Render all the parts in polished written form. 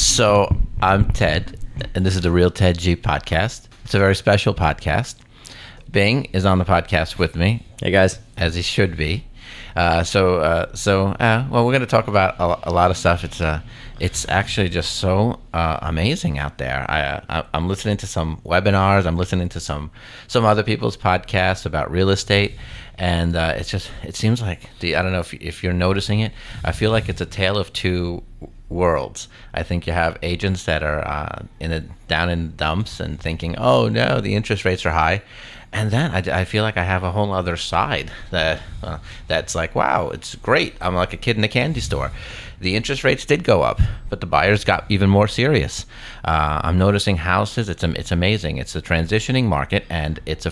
So I'm Ted, and this is the Real Ted G podcast. It's a very special podcast. Bing is on the podcast with me. Hey guys. As he should be. Well, we're going to talk about a lot of stuff. It's actually just so amazing out there. I'm listening to some webinars. I'm listening to some other people's podcasts about real estate, and it seems like I don't know if you're noticing it. I feel like it's a tale of two worlds. I think you have agents that are down in the dumps and thinking, oh no, the interest rates are high. And then I feel like I have a whole other side that's like, wow, it's great. I'm like a kid in a candy store. The interest rates did go up, but the buyers got even more serious. I'm noticing houses. It's amazing. It's a transitioning market, and it's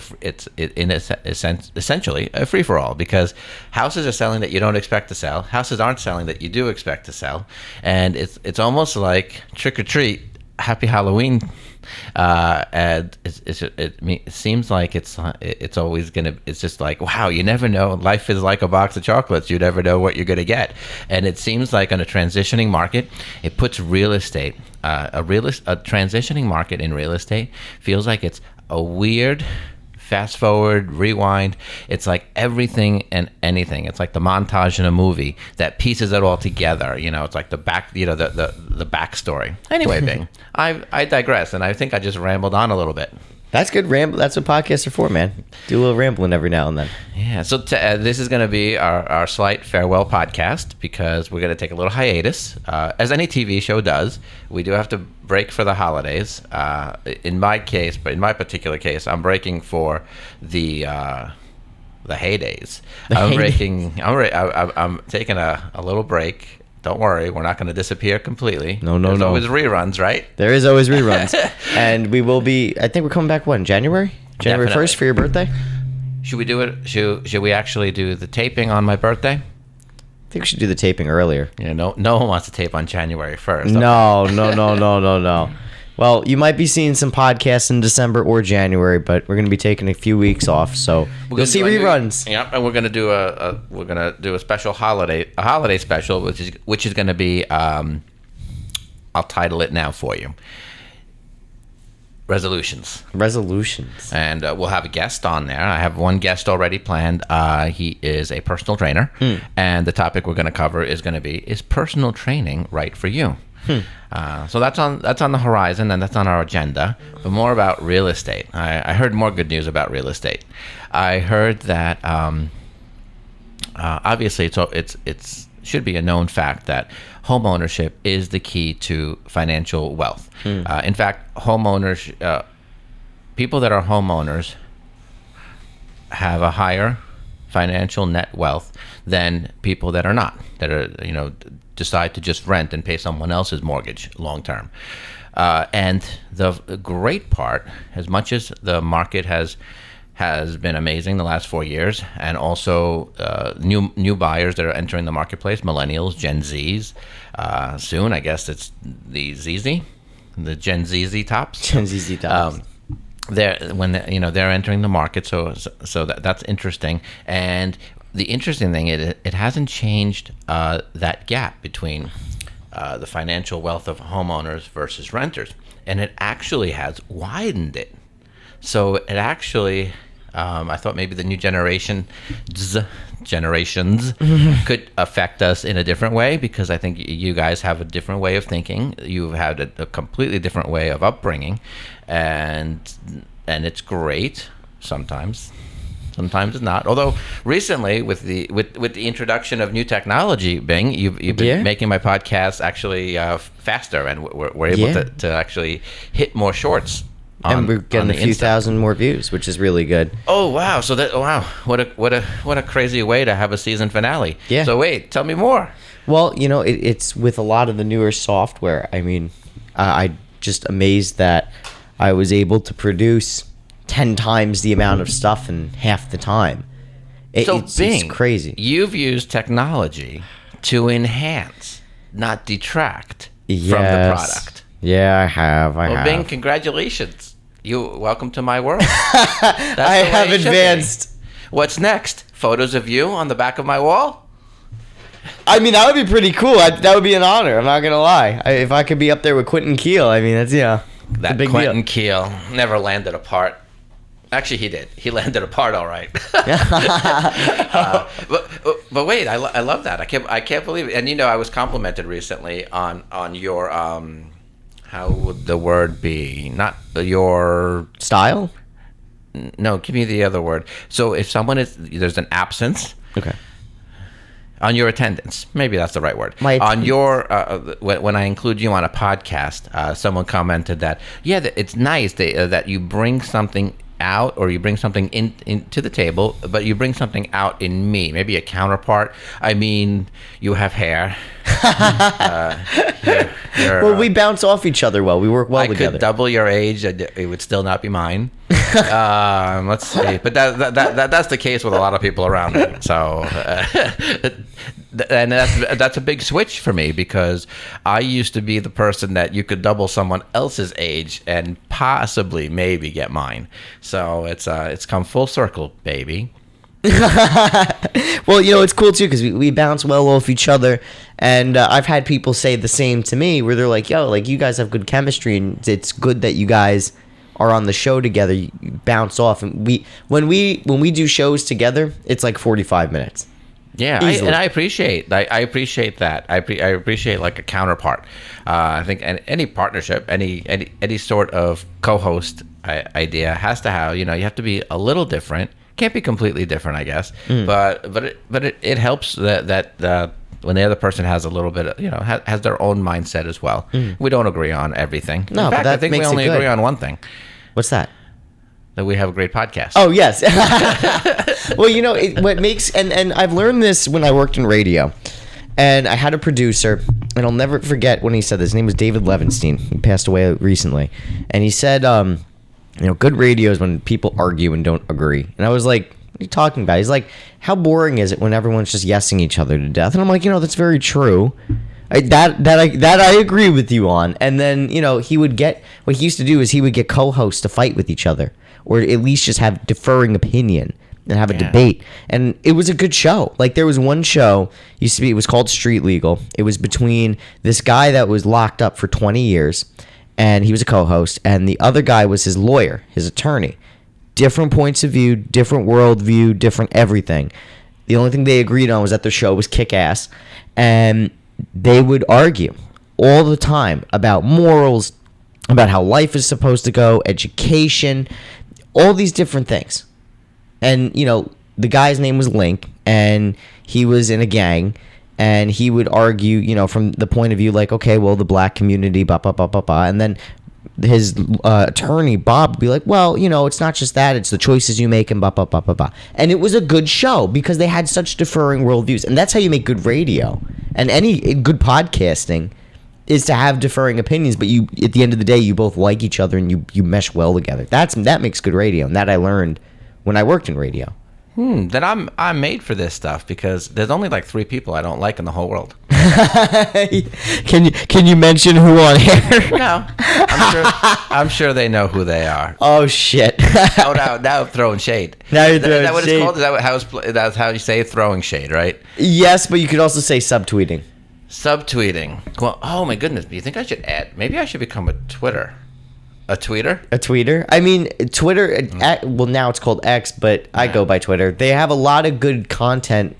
essentially a free for all, because houses are selling that you don't expect to sell. Houses aren't selling that you do expect to sell, and it's almost like trick or treat, happy Halloween. And it seems like it's always gonna. It's just like, wow, you never know. Life is like a box of chocolates. You never know what you're gonna get. And it seems like on a transitioning market, it puts real estate. A transitioning market in real estate feels like it's a weird. Fast forward, rewind. It's like everything and anything. It's like the montage in a movie that pieces it all together. It's like the backstory. Anyway, Bing, I digress, and I think I just rambled on a little bit. That's good. That's what podcasts are for, man. Do a little rambling every now and then. Yeah. So this is going to be our slight farewell podcast, because we're going to take a little hiatus, as any TV show does. We do have to break for the holidays. In my case, but in my particular case, I'm breaking for the heydays. I'm taking a little break. Don't worry, we're not going to disappear completely. No. There's always reruns, right? There is always reruns. And we will be, I think we're coming back, when, January? January 1st for your birthday? Should we do it? Should we actually do the taping on my birthday? I think we should do the taping earlier. Yeah, no one wants to tape on January 1st. No. Well, you might be seeing some podcasts in December or January, but we're going to be taking a few weeks off, so you'll see reruns. Yep, and we're going to do a special holiday special, which is going to be I'll title it now for you. Resolutions. And we'll have a guest on there. I have one guest already planned. He is a personal trainer, and the topic we're going to cover is going to be, is personal training right for you? So that's on the horizon, and that's on our agenda. But more about real estate. I heard more good news about real estate. I heard that obviously it should be a known fact that home ownership is the key to financial wealth. In fact, homeowners, people that are homeowners, have a higher financial net wealth than people that are not, that are decide to just rent and pay someone else's mortgage long term. And the great part, as much as the market has been amazing the last 4 years, and also new buyers that are entering the marketplace, millennials, Gen Zs, soon I guess it's the Gen ZZ tops. They're entering the market, so that's interesting. And the interesting thing is, it hasn't changed that gap between the financial wealth of homeowners versus renters, and it actually has widened it. So it actually, I thought maybe the new generations could affect us in a different way, because I think you guys have a different way of thinking. You've had a completely different way of upbringing, and it's great sometimes. Sometimes it's not. Although recently, with the introduction of new technology, Bing, you've been making my podcast actually faster, and we're able to actually hit more shorts. And we're getting a few thousand more views, which is really good. Oh wow! What a crazy way to have a season finale. Yeah. So wait, tell me more. Well, it's with a lot of the newer software. I mean, I just amazed that I was able to produce 10 times the amount of stuff in half the time. It's crazy. You've used technology to enhance, not detract from the product. Yeah, I have. Bing, congratulations. Welcome to my world. I have advanced. What's next? Photos of you on the back of my wall? I mean, that would be pretty cool. That would be an honor. I'm not gonna lie. If I could be up there with Quentin Keel, I mean, that's it's a That big Quentin deal. Keel never landed a part. Actually, he did. He landed a part all right. But wait, I love that. I can't believe it. And I was complimented recently on your how would the word be? Not your Style? no. Give me the other word. So if there's an absence. Okay. On your attendance, maybe that's the right word. On your when I include you on a podcast, someone commented that it's nice that you bring something out, or you bring something into the table, but you bring something out in me, maybe a counterpart. I mean, you have hair. Well, we bounce off each other well. We work well together. I could double your age. It would still not be mine. Let's see. But that's the case with a lot of people around me. So, and that's a big switch for me, because I used to be the person that you could double someone else's age and possibly maybe get mine. So it's come full circle, baby. Well, it's cool too, because we bounce well off each other, and I've had people say the same to me, where they're like, "Yo, like, you guys have good chemistry, and it's good that you guys are on the show together. You bounce off." And when we do shows together, it's like 45 minutes. Yeah, I appreciate that. I appreciate like a counterpart. I think any partnership, any sort of co-host idea has to have, you have to be a little different. Can't be completely different, I guess. But it helps that when the other person has a little bit of, has their own mindset as well. We don't agree on everything. No, in fact, but that I think makes we only it good. agree on one thing. What's that? That we have a great podcast. Oh, yes. Well, what makes, and I've learned this when I worked in radio, and I had a producer, and I'll never forget when he said this. His name was David Levenstein. He passed away recently. And he said, good radio is when people argue and don't agree. And I was like, what are you talking about? He's like, how boring is it when everyone's just yesing each other to death? And I'm like, that's very true. I agree with you on. And then, he would get, what he used to do is he would get co-hosts to fight with each other, or at least just have differing opinion and have a debate. And it was a good show. Like, there was one show, it was called Street Legal. It was between this guy that was locked up for 20 years, and he was a co-host, and the other guy was his lawyer, his attorney. Different points of view, different worldview, different everything. The only thing they agreed on was that the show was kick-ass, and they would argue all the time about morals, about how life is supposed to go, education, all these different things. And, the guy's name was Link, and he was in a gang, and he would argue, from the point of view, like, okay, well, the black community, blah, blah, blah, blah, blah. And then his attorney, Bob, would be like, well, it's not just that, it's the choices you make, and blah, blah, blah, blah, blah. And it was a good show, because they had such differing worldviews. And that's how you make good radio. And any good podcasting is to have differing opinions, but you, at the end of the day, you both like each other, and you mesh well together. That makes good radio, and that I learned when I worked in radio. Then I'm made for this stuff, because there's only like 3 people I don't like in the whole world. Can you mention who on air? No, I'm sure they know who they are. Oh shit! Now I'm throwing shade. Now you're Is throwing that what shade. it's called? Is that that's how you say throwing shade, right? Yes, but you could also say subtweeting. Subtweeting. Well, oh my goodness! Do you think I should add? Maybe I should become a tweeter. A tweeter? A tweeter? I mean, Twitter, well, now it's called X, but I go by Twitter. They have a lot of good content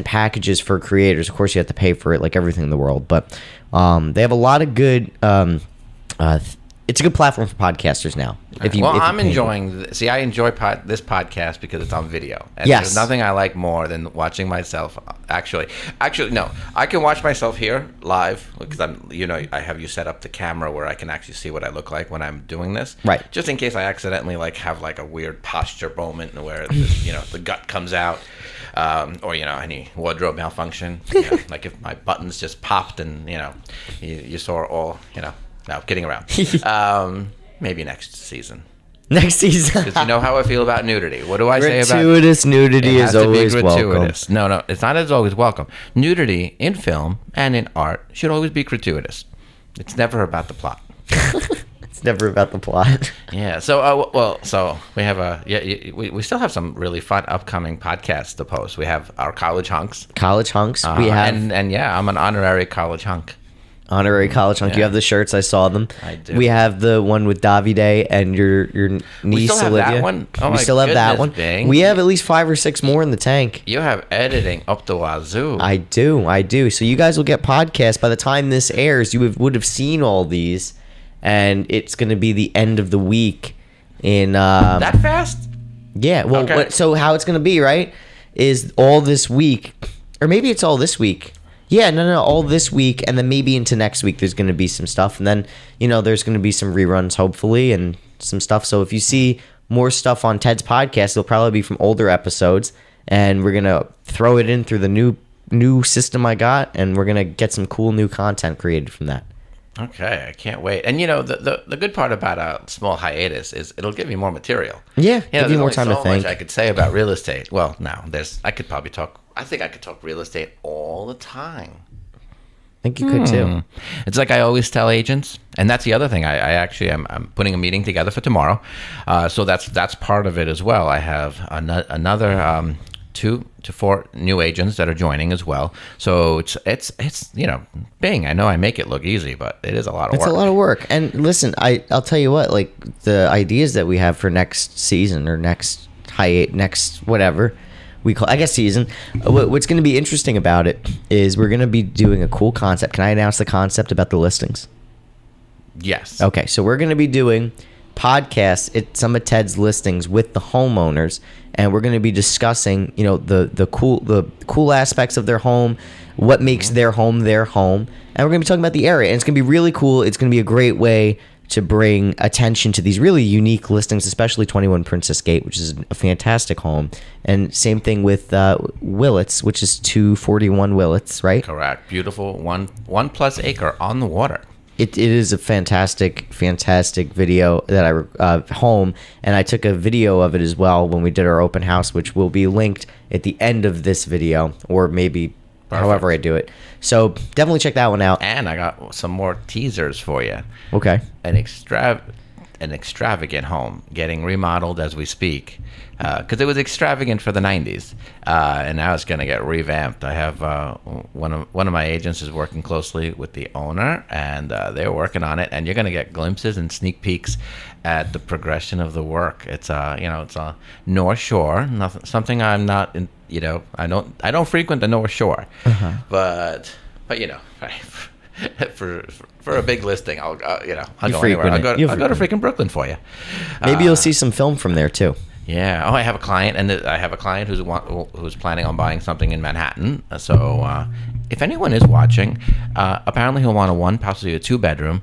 packages for creators. Of course, you have to pay for it like everything in the world, but they have a lot of good it's a good platform for podcasters now. I'm enjoying. See, I enjoy this podcast because it's on video. And yes. There's nothing I like more than watching myself. Actually, no. I can watch myself here live because I have you set up the camera where I can actually see what I look like when I'm doing this. Right. Just in case I accidentally have a weird posture moment where the gut comes out, or any wardrobe malfunction. Like if my buttons just popped and you saw all No, kidding around. Maybe next season. Next season. Because you know how I feel about nudity. What do I say about gratuitous nudity is always gratuitous. welcome. No, it's not as always welcome. Nudity in film and in art should always be gratuitous. It's never about the plot. It's never about the plot. Yeah. So, so we have we still have some really fun upcoming podcasts to post. We have our college hunks. College hunks. We have and yeah, I'm an honorary college hunk. honorary college hunk. Yeah. You have the shirts. I saw them. I do. We have the one with Davide and your niece We still have Olivia. that one? Oh, we my still have that goodness, one. Bing. We have at least 5 or 6 more in the tank. You have editing up the wazoo. I do. So you guys will get podcasts by the time this airs. You would have seen all these, and it's going to be the end of the week. In that fast? yeah. Well, Okay. so how it's going to be, right? Is all this week, or maybe it's all this week. Yeah, no, all this week, and then maybe into next week there's going to be some stuff, and then there's going to be some reruns hopefully, and some stuff. So if you see more stuff on Ted's podcast, it'll probably be from older episodes, and we're gonna throw it in through the new system I got, and we're gonna get some cool new content created from that. Okay, I can't wait. And the good part about a small hiatus is it'll give you more material. Yeah, give there's you more only time to so think. much I could say about real estate. Well, no, I could probably talk. I think I could talk real estate all the time. I think you could too. It's like I always tell agents, and that's the other thing. I actually I'm putting a meeting together for tomorrow, so that's part of it as well. I have another 2 to 4 new agents that are joining as well. So it's Bing. I know I make it look easy, but it is a lot of It's work. a lot of work. And listen, I'll tell you what, like the ideas that we have for next season or next whatever we call, I guess, season. What's going to be interesting about it is we're going to be doing a cool concept. Can I announce the concept about the listings? Yes. Okay, so we're going to be doing podcasts at some of Ted's listings with the homeowners, and we're going to be discussing, the cool aspects of their home, what makes their home, and we're going to be talking about the area, and it's going to be really cool. It's going to be a great way to bring attention to these really unique listings, especially 21 Princess Gate, which is a fantastic home, and same thing with Willits, which is 241 Willits, right? Correct. Beautiful 1 plus acre on the water. It is a fantastic video that I home, and I took a video of it as well when we did our open house, which will be linked at the end of this video, or maybe however I do it. So definitely check that one out. And I got some more teasers for you. Okay. An extravagant home getting remodeled as we speak, because it was extravagant for the 90s, and now it's going to get revamped. I have one of my agents is working closely with the owner, and they're working on it, and you're going to get glimpses and sneak peeks at the progression of the work. It's it's a North Shore, something I'm not in. I don't frequent the North Shore, but for a big listing, I'll go anywhere. I'll go to freaking Brooklyn for you. Maybe you'll see some film from there too. Yeah. Oh, I have a client, who's planning on buying something in Manhattan. So if anyone is watching, apparently he'll want possibly a 2-bedroom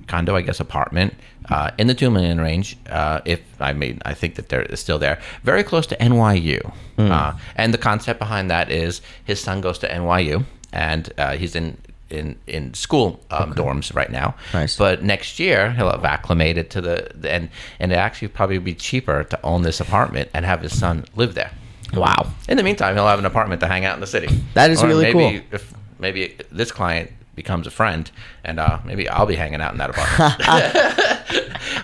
condo, I guess, apartment in the $2 million range. I think that they're still there, very close to NYU. And the concept behind that is his son goes to NYU, and he's in school dorms right now. Nice. But next year he'll have acclimated to and it actually probably be cheaper to own this apartment and have his son live there. Wow. In the meantime, he'll have an apartment to hang out in the city. That is really maybe cool. If maybe this client becomes a friend, and maybe I'll be hanging out in that apartment.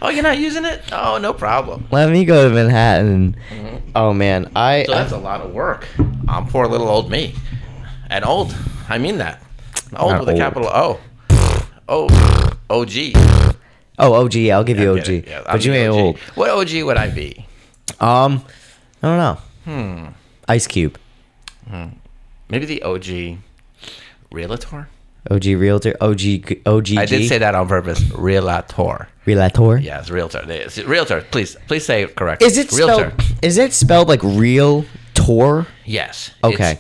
Oh, you're not using it? Oh, no problem. Let me go to Manhattan. Oh man, So that's a lot of work on poor little old me. And old, I mean that. Old Not with a old. capital O. OG. Oh, OG. Yeah, I'll give you I OG. get it. Yeah, I'm But you the ain't OG. old. What OG would I be? I don't know. Ice Cube. Maybe the OG realtor? OG Realtor. OG. I did say that on purpose. Realtor. Realtor. Yeah, it's realtor. It's realtor. Please say it correctly. Is it realtor? spelled? Is it spelled like real tour? Yes. Okay.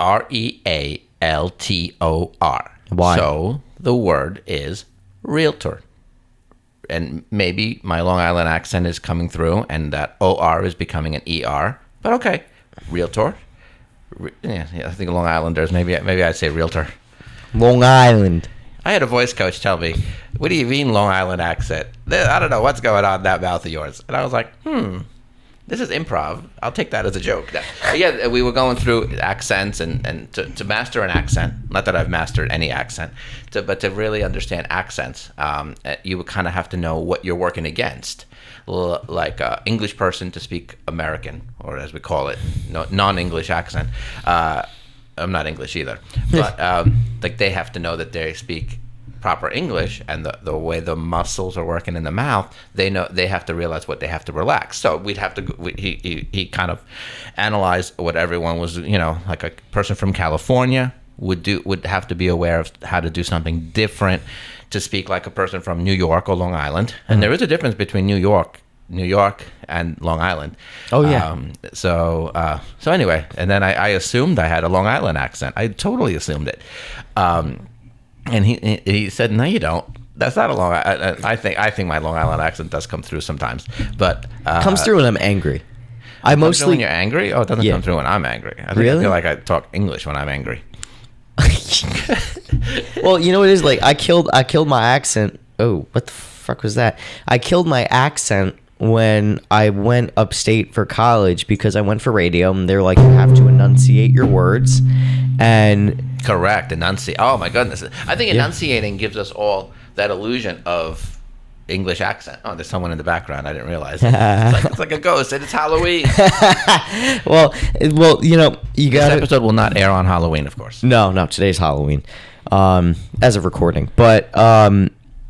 It's REALTOR. Why? So the word is realtor. And maybe my Long Island accent is coming through, and that OR is becoming an ER. But okay, realtor. Yeah, I think Long Islanders. Maybe I'd say realtor. Long Island. I had a voice coach tell me, "What do you mean Long Island accent? I don't know what's going on in that mouth of yours." And I was like, This is improv. I'll take that as a joke. Yeah, we were going through accents and to master an accent. Not that I've mastered any accent, but to really understand accents, you would kind of have to know what you're working against. Like English person to speak American, or as we call it, non-English accent. I'm not English either, but like they have to know that they speak proper English, and the way the muscles are working in the mouth, they know they have to realize what they have to relax. So we'd have to. He kind of analyzed what everyone was, like a person from California would have to be aware of how to do something different to speak like a person from New York or Long Island. And there is a difference between New York, and Long Island. Oh yeah. So anyway, and then I assumed I had a Long Island accent. I totally assumed it. And he said, "No, you don't. That's not a Long Island. I think my Long Island accent does come through sometimes, but Comes through when I'm angry. I comes through mostly when you're angry. Oh, it doesn't Yeah. come through when I'm angry. I Really? feel like I talk English when I'm angry. Well, you know what it is, like I killed my accent. Oh, what the fuck was that? I killed my accent when I went upstate for college because I went for radio, and they're like, you have to enunciate your words, and Correct. Enunciate. Oh my goodness. I think enunciating gives us all that illusion of English accent. Oh, there's someone in the background. I didn't realize. It's like a ghost, and it's Halloween. well, you This got to. episode will not air on Halloween, of course. No, today's Halloween, as of recording, but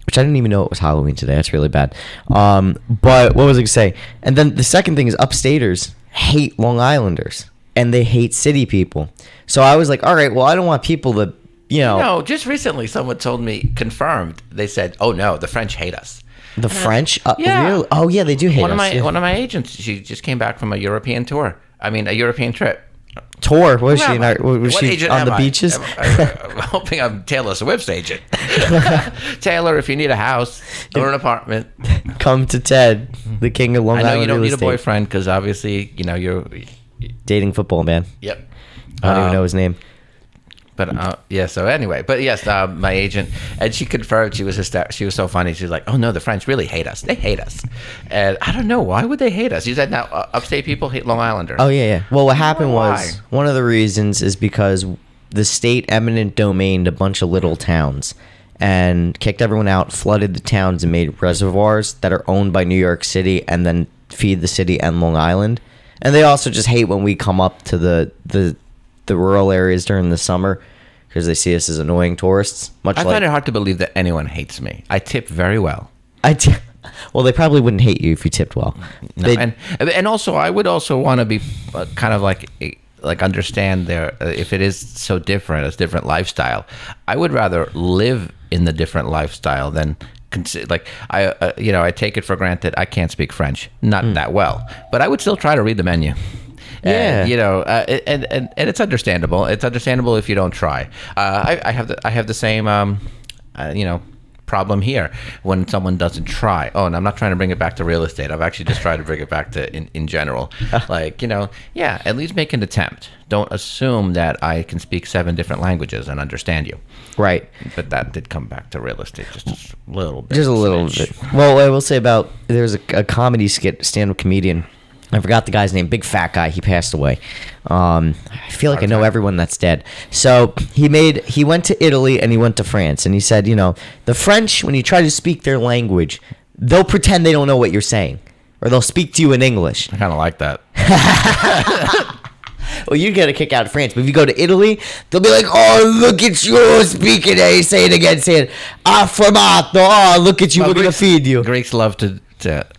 which I didn't even know it was Halloween today. That's really bad. But what was I gonna say? And then the second thing is, upstaters hate Long Islanders, and they hate city people. So I was like, all right, well, I don't want people to, No, just recently someone told me, confirmed, they said, oh no, the French hate us. the French. Yeah. Really? Oh yeah, they do hate One of us. my yeah. one of my agents, she just came back from a European tour. I mean, a European trip. Tour. Was she? Am I? Was What she agent on am the I? beaches? I'm hoping I'm Taylor Swift's agent. Taylor, if you need a house or an apartment, Come to Ted, the king of Long I know Island you don't real need a estate. boyfriend because obviously, you're. Dating football man. Yep. I don't even know his name. But yeah. So anyway, but yes, my agent, and she confirmed, she was she was so funny. She was like, "Oh no, the French really hate us. They hate us," and I don't know why would they hate us. You said now upstate people hate Long Islanders. Oh yeah. Well, what happened Why? was, one of the reasons is because the state eminent domained a bunch of little towns and kicked everyone out, flooded the towns, and made reservoirs that are owned by New York City and then feed the city and Long Island. And they also just hate when we come up to the rural areas during the summer because they see us as annoying tourists. Much I like find it hard to believe that anyone hates me. I tip very well. well, they probably wouldn't hate you if you tipped well. No, They'd- and also I would also want to be kind of like understand their if it is so different, it's different lifestyle. I would rather live in the different lifestyle than like I take it for granted I can't speak French, not that well, but I would still try to read the menu. Yeah. And, and it's understandable. It's understandable if you don't try. I have the same problem here when someone doesn't try. Oh, and I'm not trying to bring it back to real estate. I've actually just tried to bring it back to in general. Like, at least make an attempt. Don't assume that I can speak 7 different languages and understand you. right. But that did come back to real estate just a little bit. Just a little bit. Well, I will say about there's a comedy skit, stand-up comedian. I forgot the guy's name. Big fat guy. He passed away. I feel like I know everyone that's dead. So he went to Italy and he went to France, and he said, the French, when you try to speak their language, they'll pretend they don't know what you're saying, or they'll speak to you in English. I kind of like that. Well, you get a kick out of France, but if you go to Italy, they'll be like, "Oh, look at you speaking it." Say it again. Say it. Affermato. Oh, look at you. Well, We're gonna feed you. Greeks love to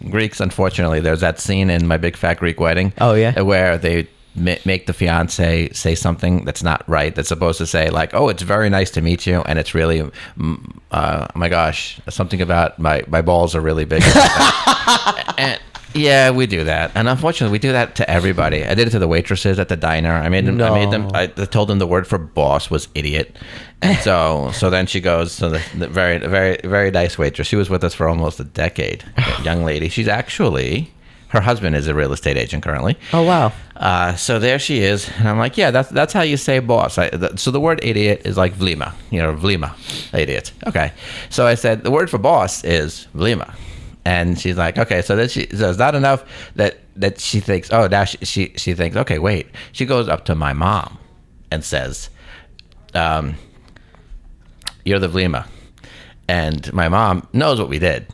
Greeks, unfortunately, there's that scene in My Big Fat Greek Wedding. Oh, yeah? Where they make the fiance say something that's not right. That's supposed to say like, "Oh, it's very nice to meet you," and it's really, oh my gosh, something about my balls are really big. And yeah, we do that, and unfortunately, we do that to everybody. I did it to the waitresses at the diner. I told them the word for boss was idiot, and so then she goes. So the very very very nice waitress. She was with us for almost a decade. Young lady. She's actually. Her husband is a real estate agent currently. Oh wow! So there she is, and I'm like, yeah, that's how you say boss. So the word idiot is like vlima, vlima, idiot. Okay. So I said the word for boss is vlima, And she's like, okay, so then so it's not enough that she thinks, oh, now she thinks, okay, wait. She goes up to my mom and says, you're the Vlima. And my mom knows what we did.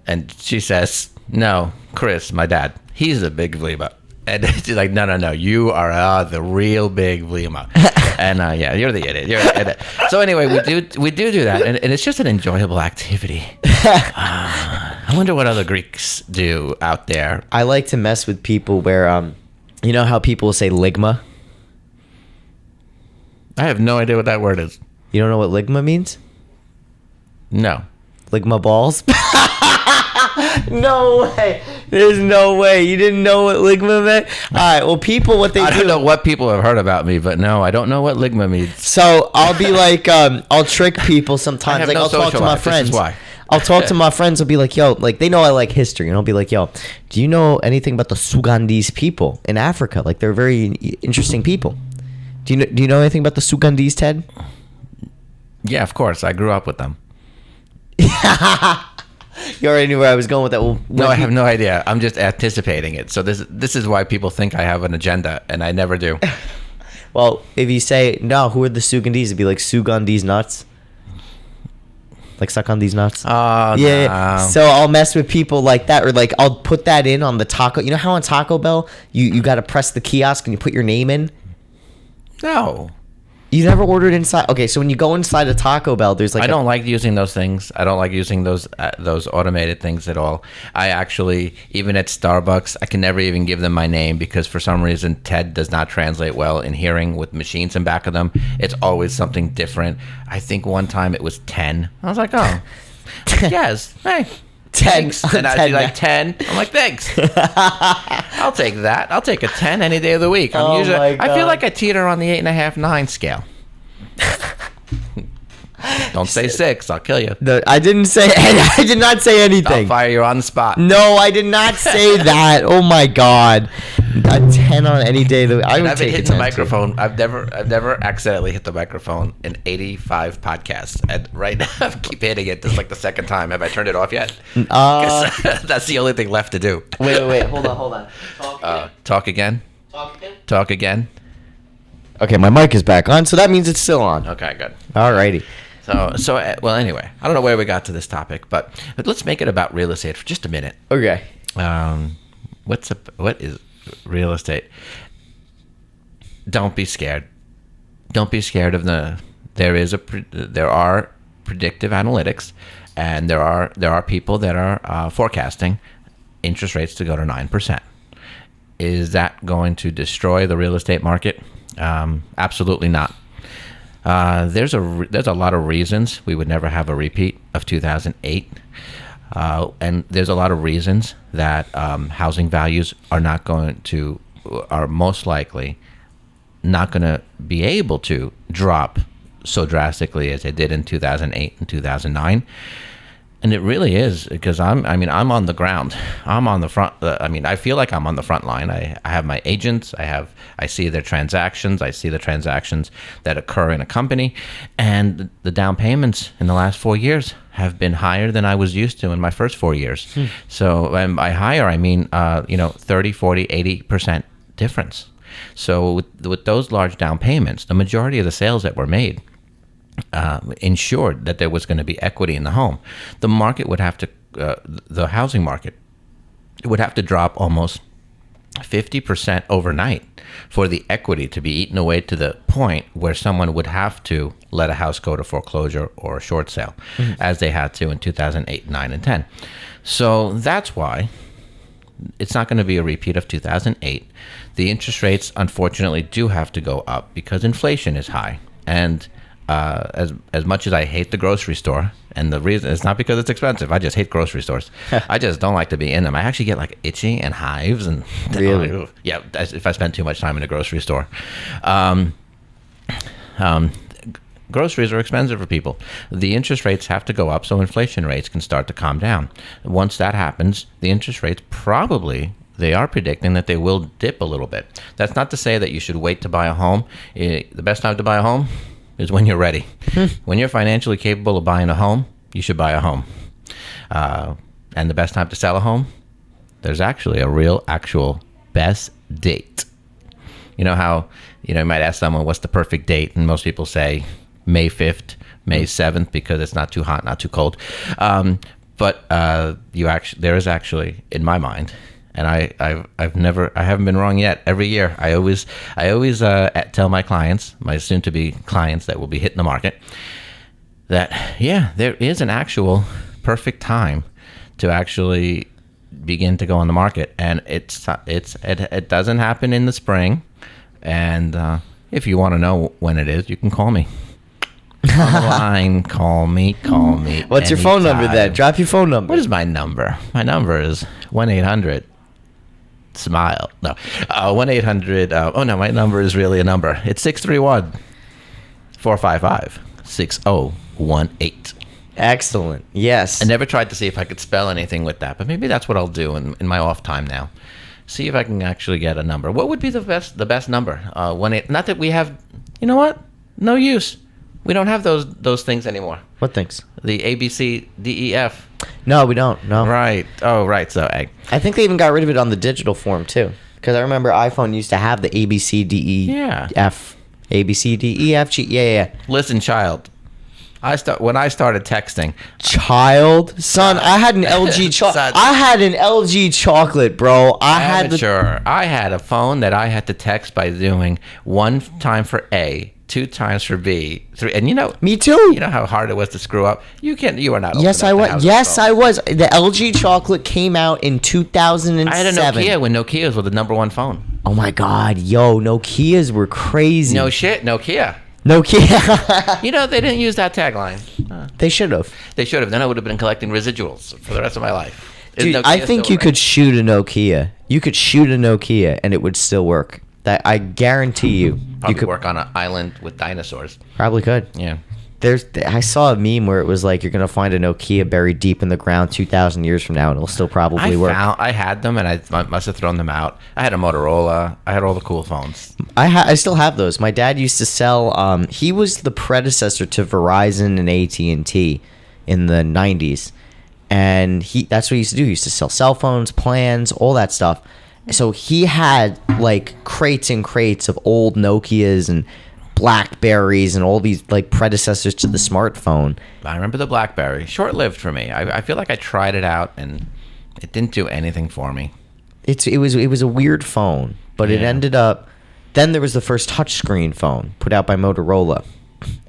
And she says, no, Chris, my dad, he's a big Vlima. And she's like, no, you are the real big Vlima. And yeah, you're the idiot. You're an idiot. So anyway, we do that, and it's just an enjoyable activity. I wonder what other Greeks do out there. I like to mess with people where, you know how people say ligma? I have no idea what that word is. You don't know what ligma means? No. Ligma balls? No way. There's no way. You didn't know what ligma meant? All right. Well, people, what they do. I don't know what people have heard about me, but no, I don't know what ligma means. So I'll be like, I'll trick people sometimes. have Like, no I'll talk to social my life. This friends. is why. I'll talk to my friends. I'll be like, yo, like, they know I like history. And I'll be like, yo, do you know anything about the Sugandese people in Africa? Like, they're very interesting people. Do you know anything about the Sugandese, Ted? Yeah, of course. I grew up with them. You already knew where I was going with that. Well, No, I have no idea. I'm just anticipating it. So this is why people think I have an agenda, and I never do. Well, if you say, no, who are the Sugandese? It'd be like, Sugandese nuts. Like, suck on these nuts. Oh, Yeah. no. So I'll mess with people like that, or like I'll put that in on the taco. You know how on Taco Bell, you got to press the kiosk and you put your name in? No. You never ordered inside? Okay, so when you go inside a Taco Bell, there's like I don't like using those things. I don't like using those automated things at all. I actually, even at Starbucks, I can never even give them my name because for some reason TED does not translate well in hearing with machines in back of them. It's always something different. I think one time it was 10. I was like, oh, yes, hey. 10. Thanks. And I'd be like 10. I'm like, thanks. I'll take that. I'll take a 10 any day of the week. Oh I my feel God. like I teeter on the 8.5, 9 scale. Don't say 6. I'll kill you. No, I didn't say. I did not say I'll anything. fire you on the spot. No, I did not say that. Oh my God, a 10 on any day. I And would I've been take a hitting 10 the microphone. I've never accidentally hit the microphone in 85 podcasts. And right now I keep hitting it. This is like the second time. Have I turned it off yet? Too. 'Cause that's the only thing left to do. Wait. Hold on. Talk again. Talk again. Okay, my mic is back on, so that means it's still on. Okay, good. Alrighty. So well, anyway, I don't know where we got to this topic, but let's make it about real estate for just a minute. Okay. What is real estate? Don't be scared. Don't be scared of there are predictive analytics, and there are people that are forecasting interest rates to go to 9%. Is that going to destroy the real estate market? Absolutely not. There's a lot of reasons we would never have a repeat of 2008, and there's a lot of reasons that housing values are most likely not going to be able to drop so drastically as they did in 2008 and 2009. And it really is because I'm on the ground. I'm on the front. I feel like I'm on the front line. I have my agents. I see their transactions. I see the transactions that occur in a company, and the down payments in the last 4 years have been higher than I was used to in my first 4 years. So by higher, I mean 30, 40, 80% difference. So with those large down payments, the majority of the sales that were made ensured that there was going to be equity in the home. The market would have to, the housing market would have to drop almost 50% overnight for the equity to be eaten away to the point where someone would have to let a house go to foreclosure or a short sale, as they had to in 2008, 9, and 10. So that's why it's not going to be a repeat of 2008. The interest rates, unfortunately, do have to go up because inflation is high. And as much as I hate the grocery store, and the reason it's not because it's expensive, I just hate grocery stores. I just don't like to be in them. I actually get like itchy and hives, and Really? yeah, if I spend too much time in a grocery store. Groceries are expensive for people. The interest rates have to go up so inflation rates can start to calm down. Once that happens, the interest rates they are predicting that they will dip a little bit. That's not to say that you should wait to buy a home. The best time to buy a home is when you're ready. When you're financially capable of buying a home, you should buy a home. And the best time to sell a home? There's actually a real, actual best date. You know how, you might ask someone, what's the perfect date? And most people say May 5th, May 7th, because it's not too hot, not too cold. But there is actually, in my mind, and I haven't been wrong yet. Every year, I always tell my clients, my soon-to-be clients that will be hitting the market, that there is an actual perfect time to actually begin to go on the market, and it doesn't happen in the spring. And if you want to know when it is, you can call me. On the line, call me. What's your phone number then? Drop your phone number. What is my number? My number is 1-800 smile. No, 1-800. Oh no, my number is really a number. It's 631-455-6018. Excellent. Yes. I never tried to see if I could spell anything with that, but maybe that's what I'll do in my off time now. See if I can actually get a number. What would be the best number? Not that we have. You know what? No use. We don't have those things anymore. What things? The A, B, C, D, E, F. No, we don't. No. Right. Oh, right. So I think they even got rid of it on the digital form too. Because I remember iPhone used to have the A, B, C, D, E, F. A, B, C, D, E, F, G. Yeah. Listen, child. When I started texting. Child, son, I had an LG chocolate. I had an LG chocolate, bro. I had a phone that I had to text by doing 1 time for A, 2 times for B, 3, and me too. You know how hard it was to screw up. You are not. Yes, I was. Yes, I was. The LG chocolate came out in 2007. I had a Nokia when Nokias were the number 1 phone. Oh my God, yo, Nokias were crazy. No shit, Nokia. Nokia. They didn't use that tagline. They should have. They should have. Then I would have been collecting residuals for the rest of my life. Dude, I think you could shoot a Nokia. You could shoot a Nokia and it would still work. That I guarantee you. Probably you could work on an island with dinosaurs. Probably could. Yeah. I saw a meme where it was like you're gonna find a Nokia buried deep in the ground 2,000 years from now, and it'll still probably work. I had them, and I must have thrown them out. I had a Motorola. I had all the cool phones. I still have those. My dad used to sell. He was the predecessor to Verizon and AT&T in the 90s, and that's what he used to do. He used to sell cell phones, plans, all that stuff. So he had like crates and crates of old Nokias and Blackberries and all these like predecessors to the smartphone. I remember the Blackberry. Short-lived for me. I feel like I tried it out and it didn't do anything for me. It was a weird phone, but it ended up. Then there was the first touchscreen phone put out by Motorola,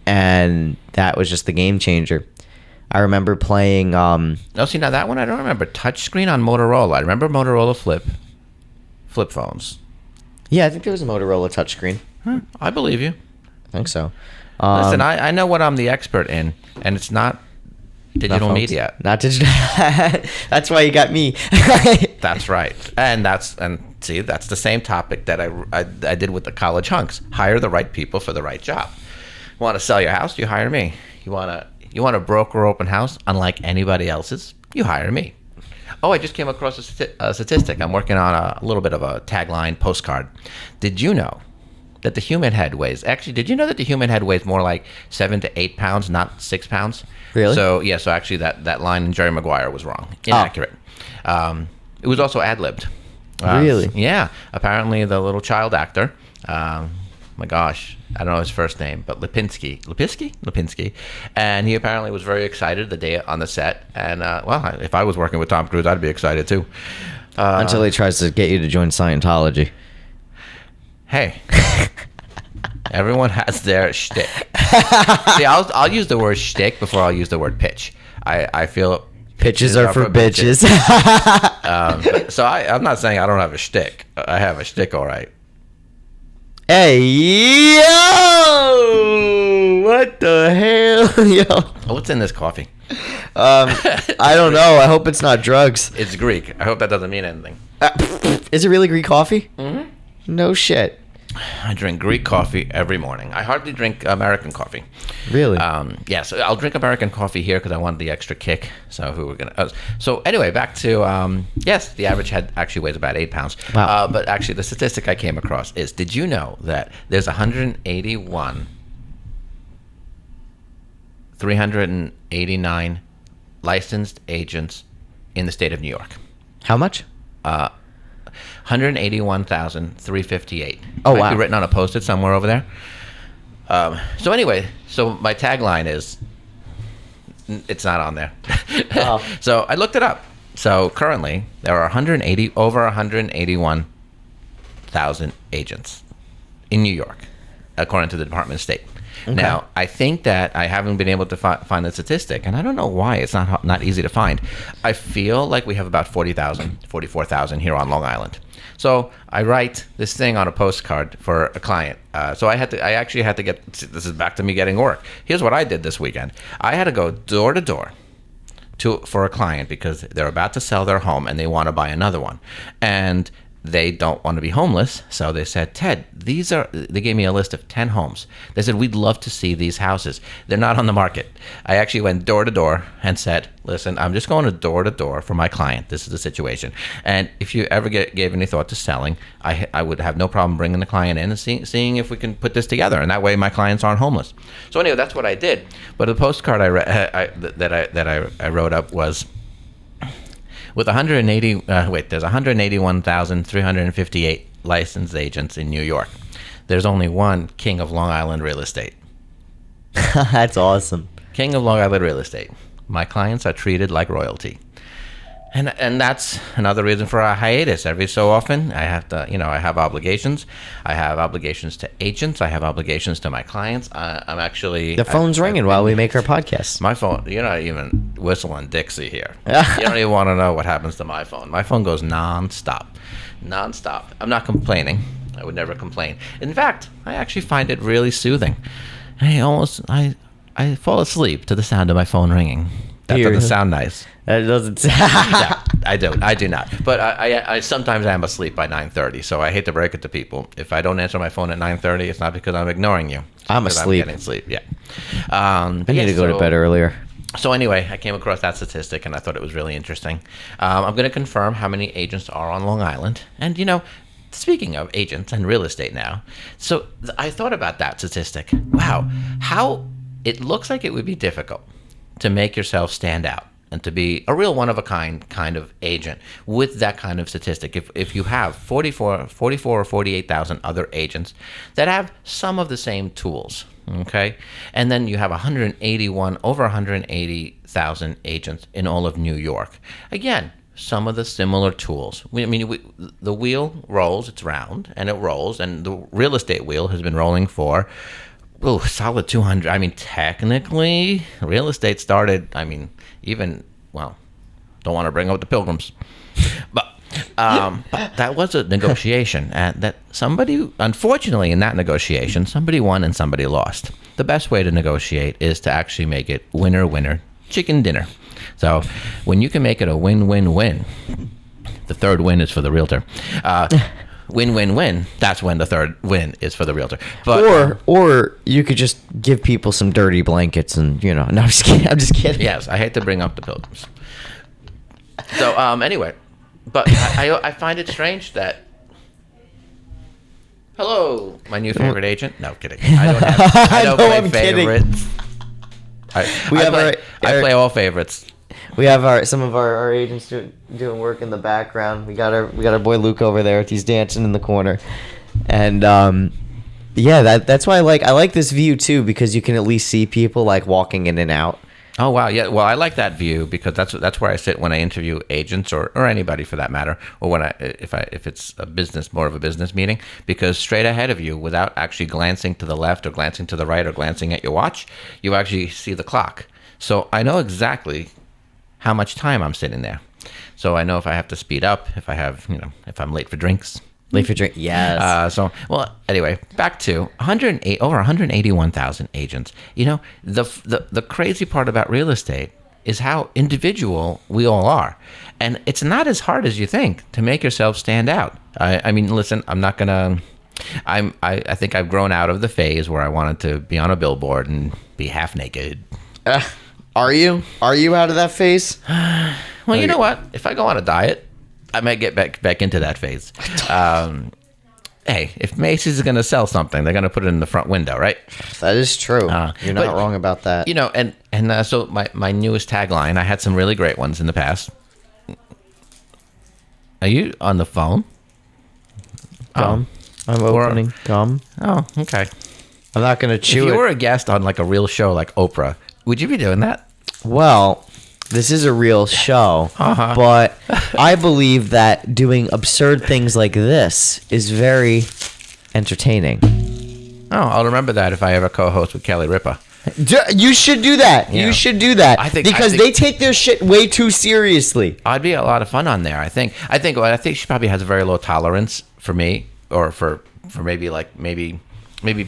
and that was just the game changer. I remember playing. No, see now that one I don't remember. Touchscreen on Motorola. I remember Motorola flip phones. Yeah, I think there was a Motorola touchscreen. I believe you. I think so. Listen, I know what I'm the expert in, and it's not digital media. Not digital. That's why you got me. That's right. And see, that's the same topic that I did with the college hunks. Hire the right people for the right job. Want to sell your house? You hire me. You want to broker open house unlike anybody else's? You hire me. Oh, I just came across a statistic. I'm working on a little bit of a tagline postcard. Did you know that the human head weighs? Actually, did you know that the human head weighs more like 7 to 8 pounds, not 6 pounds? Really? So actually that line in Jerry Maguire was wrong, inaccurate. It was also ad-libbed. Really? Yeah. Apparently, the little child actor. My gosh, I don't know his first name, but Lipinski, and he apparently was very excited the day on the set. And if I was working with Tom Cruise, I'd be excited too. Until he tries to get you to join Scientology. Hey, everyone has their shtick. See, I'll use the word shtick before I'll use the word pitch. I feel pitches are for bitches. So I'm not saying I don't have a shtick. I have a shtick, all right. Hey, yo! What the hell, yo? What's in this coffee? I don't know. I hope it's not drugs. It's Greek. I hope that doesn't mean anything. Is it really Greek coffee? Mm-hmm. No shit. I drink Greek coffee every morning. I hardly drink American coffee. Really? So I'll drink American coffee here because I want the extra kick. So anyway, back to yes, the average head actually weighs about 8 pounds. Wow. But actually, the statistic I came across is: did you know that there's 389 licensed agents in the state of New York. How much? 181,358. Oh, Might wow. be written on a post-it somewhere over there. So anyway, so my tagline is, it's not on there. Oh. So I looked it up. So currently there are over 181,000 agents in New York, according to the Department of State. Okay. Now, I think that I haven't been able to find the statistic, and I don't know why. It's not easy to find. I feel like we have about 44,000 here on Long Island. So I write this thing on a postcard for a client. So I actually had to get, this is back to me getting work. Here's what I did this weekend. I had to go door to door for a client because they're about to sell their home and they want to buy another one. And they don't want to be homeless, so they said, Ted, they gave me a list of 10 homes. They said, we'd love to see these houses. They're not on the market. I actually went door to door and said, listen, I'm just going to door for my client. This is the situation. And if you ever gave any thought to selling, I would have no problem bringing the client in and seeing if we can put this together. And that way my clients aren't homeless. So anyway, that's what I did. But the postcard I wrote up was, with there's 181,358 licensed agents in New York. There's only one king of Long Island real estate. That's awesome. King of Long Island real estate. My clients are treated like royalty. And that's another reason for a hiatus. Every so often, I have to, I have obligations. I have obligations to agents. I have obligations to my clients. I'm actually... The phone's ringing while we make our podcast. My phone, you're not even whistling Dixie here. You don't even want to know what happens to my phone. My phone goes nonstop. I'm not complaining. I would never complain. In fact, I actually find it really soothing. I fall asleep to the sound of my phone ringing. That doesn't sound nice. That doesn't No, I do not. But I sometimes am asleep by 9:30, so I hate to break it to people. If I don't answer my phone at 9:30, it's not because I'm ignoring you. I'm asleep. I'm getting sleep, yeah. I need to go to bed earlier. So anyway, I came across that statistic, and I thought it was really interesting. I'm going to confirm how many agents are on Long Island. And, speaking of agents and real estate now, so I thought about that statistic. Wow, how it looks like it would be difficult to make yourself stand out and to be a real one-of-a-kind kind of agent with that kind of statistic. If you have 44 or 48,000 other agents that have some of the same tools, okay? And then you have over 180,000 agents in all of New York. Again, some of the similar tools. The wheel rolls, it's round, and it rolls, and the real estate wheel has been rolling for solid 200. Technically, real estate started, don't want to bring up the Pilgrims. But that was a negotiation. And that somebody, unfortunately, in that negotiation, somebody won and somebody lost. The best way to negotiate is to actually make it winner, winner, chicken dinner. So when you can make it a win-win-win, the third win is for the realtor. Win-win-win, that's when the third win is for the realtor. But or you could just give people some dirty blankets and, no, I'm just kidding. Yes, I hate to bring up the Pilgrims. So anyway, but I find it strange that, hello, my new favorite agent. No, kidding. I don't have. I don't play favorites. I play all favorites. We have some of our agents doing work in the background. We got our boy Luke over there. He's dancing in the corner, and that's why I like this view too, because you can at least see people like walking in and out. Oh wow, yeah. Well, I like that view because that's where I sit when I interview agents or anybody for that matter, or when if it's more of a business meeting, because straight ahead of you, without actually glancing to the left or glancing to the right or glancing at your watch, you actually see the clock. So I know exactly how much time I'm sitting there. So I know if I have to speed up, if I have, if I'm late for drinks. Yes. Anyway, back to over 181,000 agents. The crazy part about real estate is how individual we all are. And it's not as hard as you think to make yourself stand out. Listen, I'm not going to... I think I've grown out of the phase where I wanted to be on a billboard and be half naked. Are you out of that phase? Well, you know what? If I go on a diet, I might get back into that phase. Hey, if Macy's is going to sell something, they're going to put it in the front window, right? That is true. You're not wrong about that. So my newest tagline, I had some really great ones in the past. Are you on the phone? Gum. I'm Or- opening gum. Oh, okay. I'm not gonna If chew you it. were a guest on like a real show like Oprah, would you be doing that? Well, this is a real show, but I believe that doing absurd things like this is very entertaining. Oh, I'll remember that if I ever co-host with Kelly Ripa. You should do that. Yeah. You should do that. I think- because they take their shit way too seriously. I'd be a lot of fun on there. I think she probably has a very low tolerance for me, or for maybe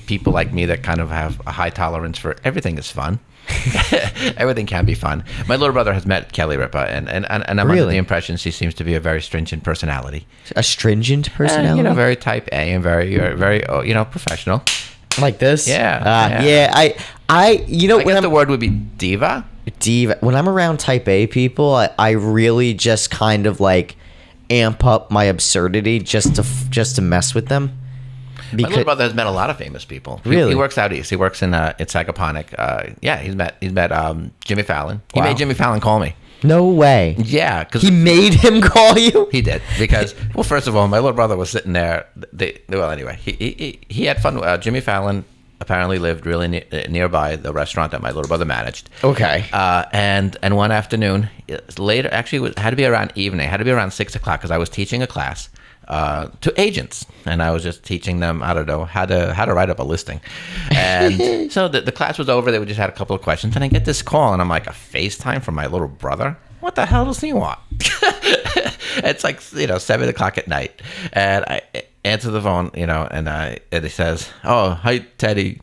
people like me that kind of have a high tolerance for everything is fun. Everything can be fun. My little brother has met Kelly Ripa, and I'm under Really? the impression she seems to be a very stringent personality. A stringent personality, Very type A and very professional. like this. Yeah, yeah. You know, I guess the word would be diva. diva. When I'm around type A people, I really just kind of like amp up my absurdity just to mess with them. My little brother has met a lot of famous people. Really? He works out east. He works in Sagaponic. He's met Jimmy Fallon. He Wow. made Jimmy Fallon call me. No way. Yeah, because He made him call you? he did. Because well, first of all, my little brother was sitting there. Anyway, he had fun. Jimmy Fallon apparently lived really nearby the restaurant that my little brother managed. Okay. And one afternoon, later, actually, it had to be around evening. It had to be around 6:00 because I was teaching a class to agents, and I was just teaching them, I don't know, how to write up a listing. And so the class was over. They just had a couple of questions, and I get this call, and I'm like, a FaceTime from my little brother? What the hell does he want? It's like 7:00 at night, and I answer the phone, and he says, "Oh, hi, Teddy.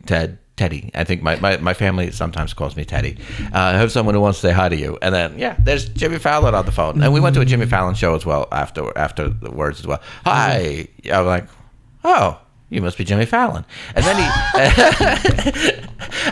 Teddy. I think my family sometimes calls me Teddy. I have someone who wants to say hi to you." And then, there's Jimmy Fallon on the phone. And we went to a Jimmy Fallon show as well after the words as well. Hi. I'm like, oh, you must be Jimmy Fallon. And then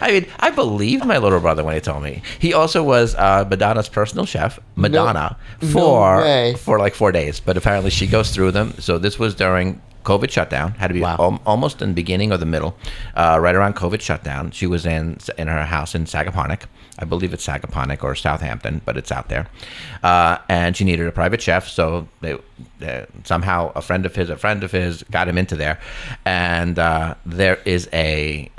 I believed my little brother when he told me. He also was Madonna's personal chef, Madonna, for like 4 days. But apparently she goes through them. So this was during COVID shutdown. Had to be almost in the beginning or the middle, right around COVID shutdown. She was in her house in Sagaponic. I believe it's Sagaponic or Southampton, but it's out there. And she needed a private chef, so somehow a friend of his got him into there. And there is a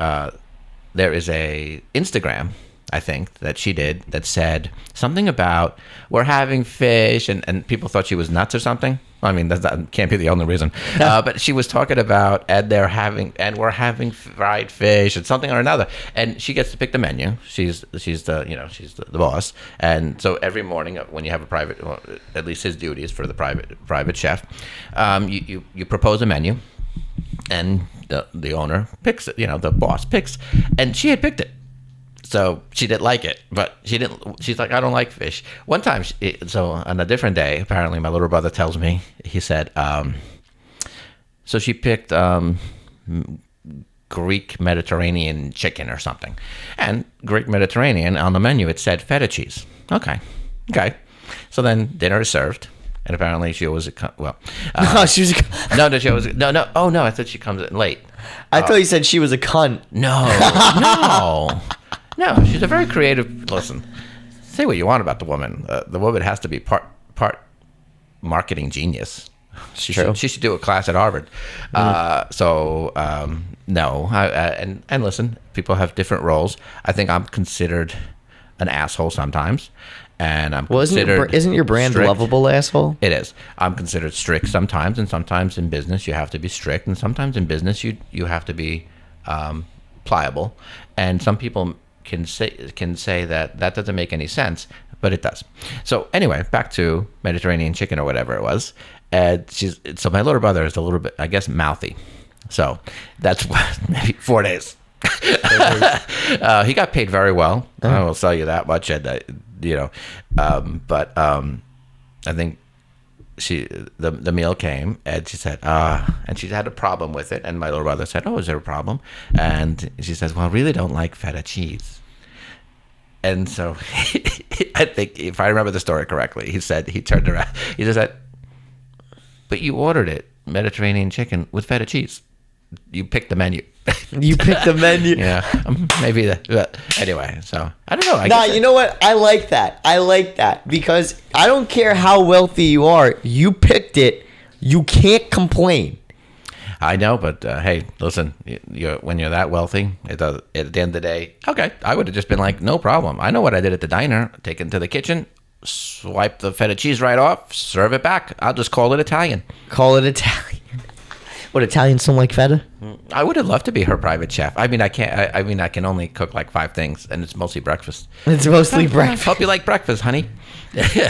Instagram, I think, that she did that said something about we're having fish, and people thought she was nuts or something. I mean, that can't be the only reason. But she was talking about we're having fried fish and something or another, and she gets to pick the menu. She's the boss, and so every morning when you have a private, well, at least his duty is for the private chef. You propose a menu, and the owner picks it. The boss picks, and she had picked it. So she didn't like it, but she didn't. She's like, I don't like fish. One time, so on a different day, apparently my little brother tells me, he said, so she picked Greek Mediterranean chicken or something, and Greek Mediterranean on the menu it said feta cheese. Okay. So then dinner is served, and apparently she was She was a, no. She was no. Oh no, I said she comes in late. I thought you said she was a cunt. No. No, she's a very creative. Listen, say what you want about the woman. The woman has to be part marketing genius. She should do a class at Harvard. No, and listen, people have different roles. I think I'm considered an asshole sometimes, and I'm considered. Isn't your brand strict. lovable, asshole? It is. I'm considered strict sometimes, and sometimes in business you have to be strict, and sometimes in business you have to be pliable. And some people can say that doesn't make any sense, but it does. So anyway, back to Mediterranean chicken or whatever it was. And so my little brother is a little bit, I guess, mouthy. So that's maybe 4 days. He got paid very well. I will tell you that much. And but I think the meal came, and she said, and she had a problem with it. And my little brother said, "Oh, is there a problem?" And she says, "Well, I really don't like feta cheese." And so I think, if I remember the story correctly, he turned around, he just said, "But you ordered it, Mediterranean chicken with feta cheese." you pick the menu. You pick the menu. Yeah, maybe that. But anyway, so I don't know. Nah, you know what? I like that. I like that because I don't care how wealthy you are. You picked it. You can't complain. I know, but hey, listen, when you're that wealthy, it does. At the end of the day, okay, I would have just been like, no problem. I know what I did at the diner. Take it to the kitchen, swipe the feta cheese right off, serve it back. I'll just call it Italian. Call it Italian. What, Italians don't like feta? I would have loved to be her private chef. I mean, I can't. I mean, I can only cook like 5 things, and it's mostly breakfast. It's mostly breakfast. Hope you like breakfast, honey.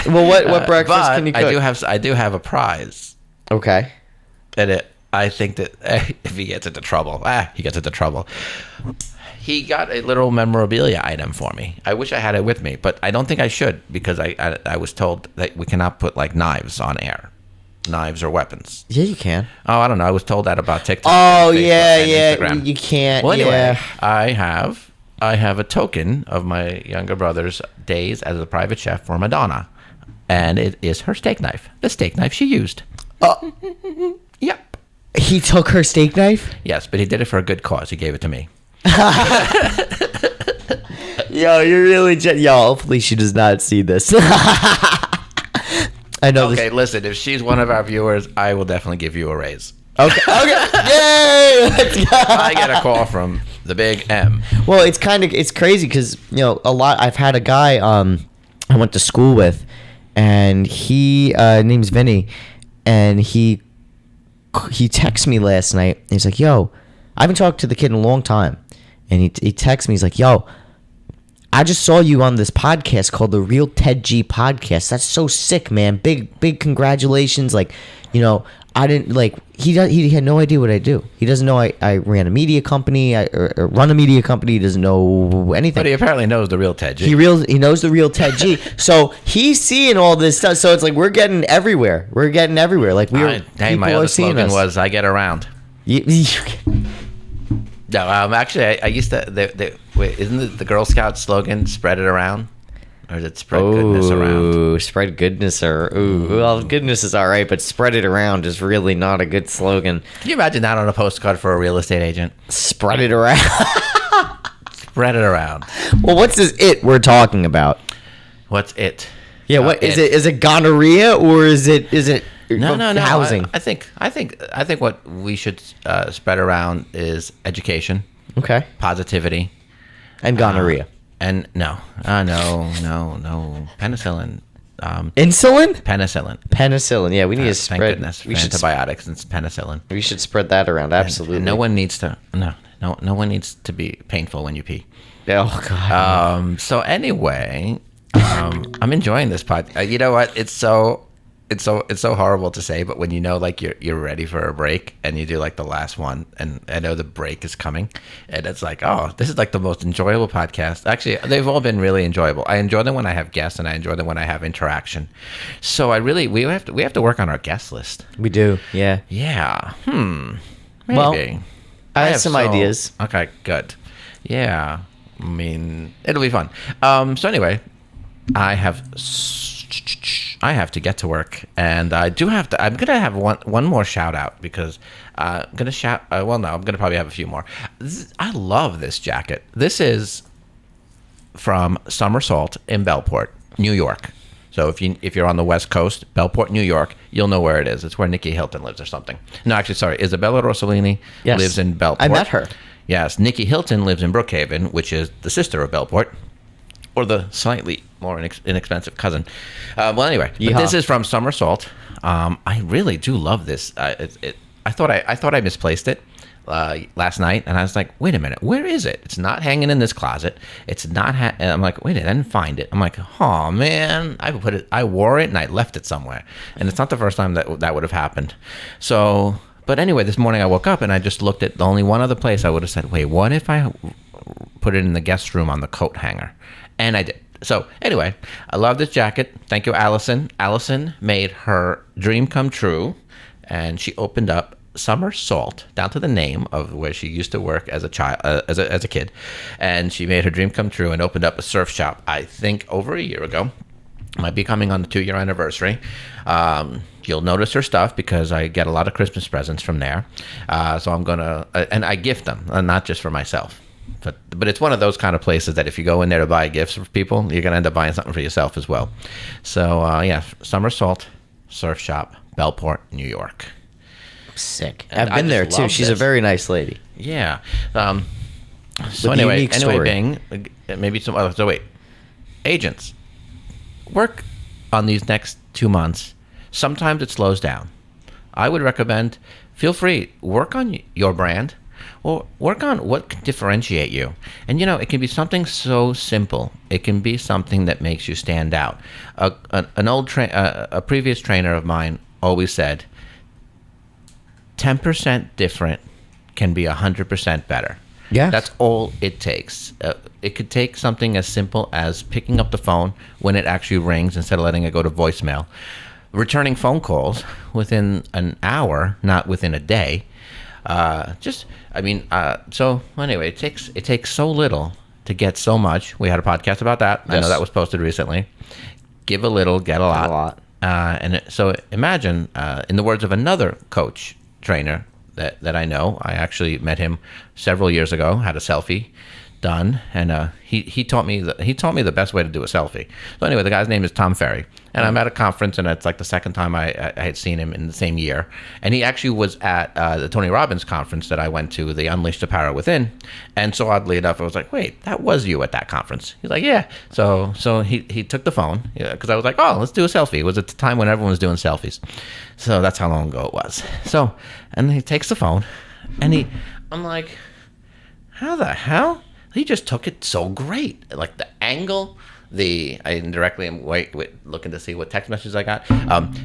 Well, what breakfast but can you cook? I do have a prize. Okay. And I think that if he gets into trouble, he gets into trouble. He got a little memorabilia item for me. I wish I had it with me, but I don't think I should because I was told that we cannot put like knives on air. Knives or weapons. Yeah, you can. Oh, I don't know. I was told that about TikTok. Oh, and Facebook yeah. and Instagram. You can't. Well, anyway, yeah. I have a token of my younger brother's days as a private chef for Madonna, and it is her steak knife. The steak knife she used. Yep. He took her steak knife? Yes, but he did it for a good cause. He gave it to me. Yo, you're really... Yo, hopefully she does not see this. I know Okay, listen, if she's one of our viewers, I will definitely give you a raise. Okay. Yay! Let's go. I get a call from the big M. Well, it's crazy because, I've had a guy I went to school with, and he name's Vinny, and he texted me last night, and he's like, yo, I haven't talked to the kid in a long time, and he texts me, he's like, yo, I just saw you on this podcast called the Real Ted G Podcast. That's so sick, man. Big congratulations. Like, I didn't he had no idea what I do. He doesn't know I ran a media company or run a media company. He doesn't know anything. But he apparently knows the real Ted G. He knows the real Ted G. So he's seeing all this stuff. So it's like we're getting everywhere. Like Hey, my other slogan was "I get around." No, actually, I used to. Wait, isn't it the Girl Scout slogan "Spread it around"? Or is it "Spread goodness around"? Ooh, spread goodness well, goodness is all right, but spread it around is really not a good slogan. Can you imagine that on a postcard for a real estate agent? Spread it around. Spread it around. Well, what's this it we're talking about? What's it? Yeah, what is it? Is it gonorrhea or is it No. housing? I think what we should spread around is education, Okay. positivity, And gonorrhea. and no, penicillin. Insulin? Penicillin. Penicillin. Yeah, we need to Thank spread. goodness. We should Antibiotics and penicillin. we should spread that around. Absolutely. And no one needs to. No one needs to be painful when you pee. Oh God. So anyway, I'm enjoying this pod. You know what? It's so horrible to say, but when like you're ready for a break and you do like the last one, and I know the break is coming, and it's like, oh, this is like the most enjoyable podcast. Actually, they've all been really enjoyable. I enjoy them when I have guests, and I enjoy them when I have interaction. So we have to work on our guest list. We do. Yeah. Yeah. Maybe. Well, I have some ideas. Okay, good. Yeah. I mean, it'll be fun. So anyway, I have to get to work, and I do have to. I'm gonna have one more shout out because I'm gonna shout. Well, no, I'm gonna probably have a few more. I love this jacket. This is from Somersault in Bellport, New York. So if you're on the West Coast, Bellport, New York, you'll know where it is. It's where Nikki Hilton lives or something. No, actually, sorry. Isabella Rossellini lives in Bellport. I met her. Yes, Nikki Hilton lives in Brookhaven, which is the sister of Bellport, or the slightly more inexpensive cousin. Well, anyway, but this is from Somersault. I really do love this. I thought I misplaced it last night, and I was like, wait a minute, where is it? It's not hanging in this closet. It's not. And I'm like, wait, I didn't find it. I'm like, oh man, I wore it, and I left it somewhere, and it's not the first time that would have happened. So. But anyway, this morning I woke up and I just looked at the only one other place I would have said, wait, what if I put it in the guest room on the coat hanger? And I did. So anyway, I love this jacket. Thank you, Allison. Allison made her dream come true, and she opened up Somersault, down to the name of where she used to work as a child, as a kid. And she made her dream come true and opened up a surf shop, I think, over a year ago. Might be coming on the 2-year anniversary. You'll notice her stuff because I get a lot of Christmas presents from there. So I'm gonna, and I gift them, not just for myself. But it's one of those kind of places that if you go in there to buy gifts for people, you're gonna end up buying something for yourself as well. So yeah, Summer Salt Surf Shop, Bellport, New York. Sick. And I've been I there just too. love She's a this. very nice lady. Yeah. So With a anyway, unique story. Bing, maybe some. Oh, so wait, agents, work on these next 2 months. Sometimes it slows down. I would recommend, feel free, work on your brand, or work on what can differentiate you. And it can be something so simple. It can be something that makes you stand out. A previous trainer of mine always said, 10% different can be 100% better. Yeah. That's all it takes. It could take something as simple as picking up the phone when it actually rings instead of letting it go to voicemail. Returning phone calls within an hour, not within a day. So anyway, it takes so little to get so much. We had a podcast about that. I know Yes. that was posted recently. Give a little, get a lot. A lot. So imagine, in the words of another coach trainer that I know, I actually met him several years ago, had a selfie done, and he taught me the best way to do a selfie. So anyway, the guy's name is Tom Ferry, and I'm at a conference, and it's like the second time I had seen him in the same year, and he actually was at the Tony Robbins conference that I went to, the Unleash the Power Within, and so oddly enough, I was like, wait, that was you at that conference? He's like, yeah. So he took the phone, because I was like, oh, let's do a selfie. It was at the time when everyone was doing selfies, so that's how long ago it was. So, and he takes the phone, and I'm like, how the hell? He just took it so great. Like the angle, I indirectly am looking to see what text messages I got.